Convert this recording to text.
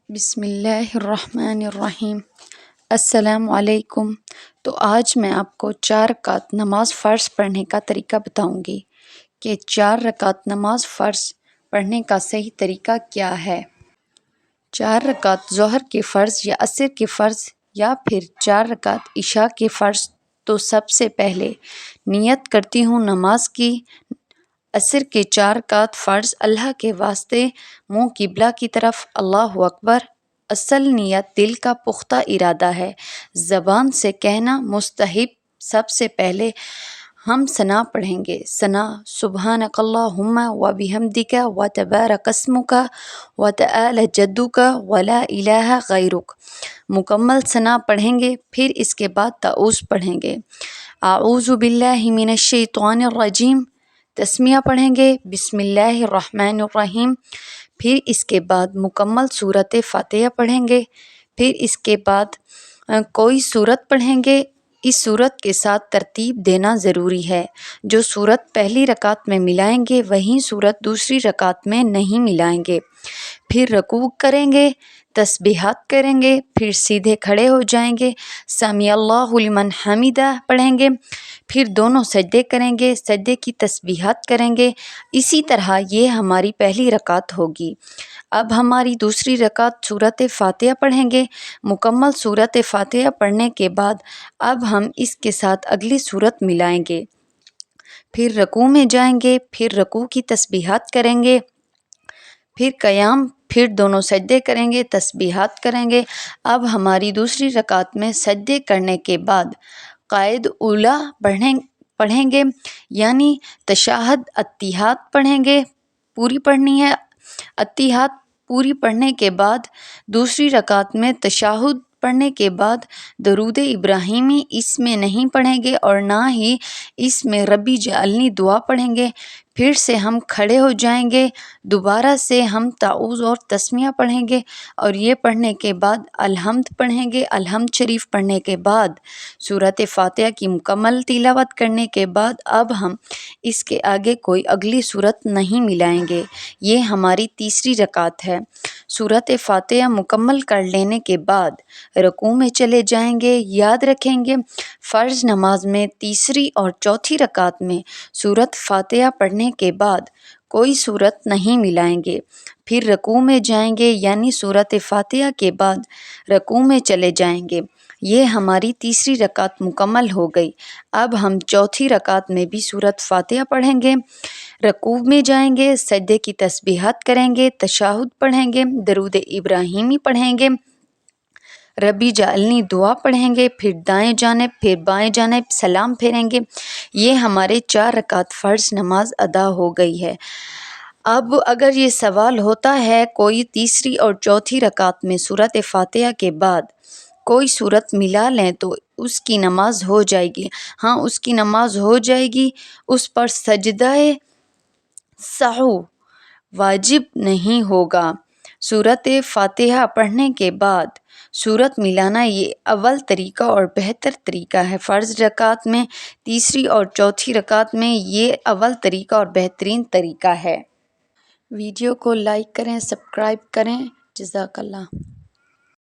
بسم اللہ الرحمن الرحیم۔ السلام علیکم۔ تو آج میں آپ کو 4 رکعت نماز فرض پڑھنے کا طریقہ بتاؤں گی کہ 4 رکعت نماز فرض پڑھنے کا صحیح طریقہ کیا ہے۔ 4 رکعت ظہر کے فرض یا عصر کے فرض یا پھر 4 رکعت عشاء کے فرض، تو سب سے پہلے نیت کرتی ہوں نماز کی۔ عصر کے 4 رکعت فرض اللہ کے واسطے منہ قبلہ کی طرف، اللہ اکبر۔ اصل نیت دل کا پختہ ارادہ ہے، زبان سے کہنا مستحب۔ سب سے پہلے ہم ثنا پڑھیں گے۔ ثنا سبحانک اللہم و بحمدک و تبارک اسمک و تعالی جدک و لا الہ غیرک۔ مکمل ثنا پڑھیں گے، پھر اس کے بعد تعوذ پڑھیں گے۔ اعوذ باللہ من الشیطان الرجیم، تسمیہ پڑھیں گے، بسم اللہ الرحمن الرحیم۔ پھر اس کے بعد مکمل سورۃ فاتحہ پڑھیں گے۔ پھر اس کے بعد کوئی سورت پڑھیں گے۔ اس سورت کے ساتھ ترتیب دینا ضروری ہے۔ جو سورت پہلی رکعت میں ملائیں گے وہیں سورت دوسری رکعت میں نہیں ملائیں گے۔ پھر رکوع کریں گے، تسبیحات کریں گے، پھر سیدھے کھڑے ہو جائیں گے، سمیع اللہ لمن حمدہ پڑھیں گے، پھر دونوں سجدے کریں گے، سجدے کی تسبیحات کریں گے۔ اسی طرح یہ ہماری پہلی رکعت ہوگی۔ اب ہماری دوسری رکعت سورۃ فاتحہ پڑھیں گے۔ مکمل سورۃ فاتحہ پڑھنے کے بعد اب ہم اس کے ساتھ اگلی سورت ملائیں گے، پھر رکوع میں جائیں گے، پھر رکوع کی تسبیحات کریں گے، پھر قیام، پھر دونوں سجدے کریں گے، تسبیحات کریں گے۔ اب ہماری دوسری رکعت میں سجدے کرنے کے بعد قائد اولیٰ پڑھیں گے، یعنی تشہد اتحیات پڑھیں گے، پوری پڑھنی ہے۔ اتحیات پوری پڑھنے کے بعد دوسری رکعت میں تشہد پڑھنے کے بعد درود ابراہیمی اس میں نہیں پڑھیں گے اور نہ ہی اس میں ربی اجعلنی دعا پڑھیں گے۔ پھر سے ہم کھڑے ہو جائیں گے، دوبارہ سے ہم تعوذ اور تسمیہ پڑھیں گے اور یہ پڑھنے کے بعد الحمد پڑھیں گے۔ الحمد شریف پڑھنے کے بعد سورۃ فاتحہ کی مکمل تلاوت کرنے کے بعد اب ہم اس کے آگے کوئی اگلی سورت نہیں ملائیں گے۔ یہ ہماری تیسری رکعت ہے۔ سورۃ فاتحہ مکمل کر لینے کے بعد رکوع میں چلے جائیں گے۔ یاد رکھیں گے فرض نماز میں تیسری اور چوتھی رکعت میں سورۃ فاتحہ پڑھنے کے بعد کوئی سورت نہیں ملائیں گے، پھر رکوع میں جائیں گے، یعنی سورۃ فاتحہ کے بعد رکوع میں چلے جائیں گے۔ یہ ہماری تیسری رکعت مکمل ہو گئی۔ اب ہم چوتھی رکعت میں بھی سورۃ فاتحہ پڑھیں گے، رکوع میں جائیں گے، سجدے کی تسبیحات کریں گے، تشہد پڑھیں گے، درود ابراہیمی پڑھیں گے، ربی اجعلنی دعا پڑھیں گے، پھر دائیں جانب پھر بائیں جانب سلام پھیریں گے۔ یہ ہمارے 4 رکعت فرض نماز ادا ہو گئی ہے۔ اب اگر یہ سوال ہوتا ہے کوئی تیسری اور چوتھی رکعت میں سورۃ فاتحہ کے بعد کوئی سورت ملا لیں تو اس کی نماز ہو جائے گی؟ ہاں، اس کی نماز ہو جائے گی، اس پر سجدہ سہو واجب نہیں ہوگا۔ سورۃ فاتحہ پڑھنے کے بعد سورت ملانا یہ اول طریقہ اور بہتر طریقہ ہے۔ فرض رکعت میں تیسری اور چوتھی رکعت میں یہ اول طریقہ اور بہترین طریقہ ہے۔ ویڈیو کو لائک کریں، سبسکرائب کریں۔ جزاک اللہ۔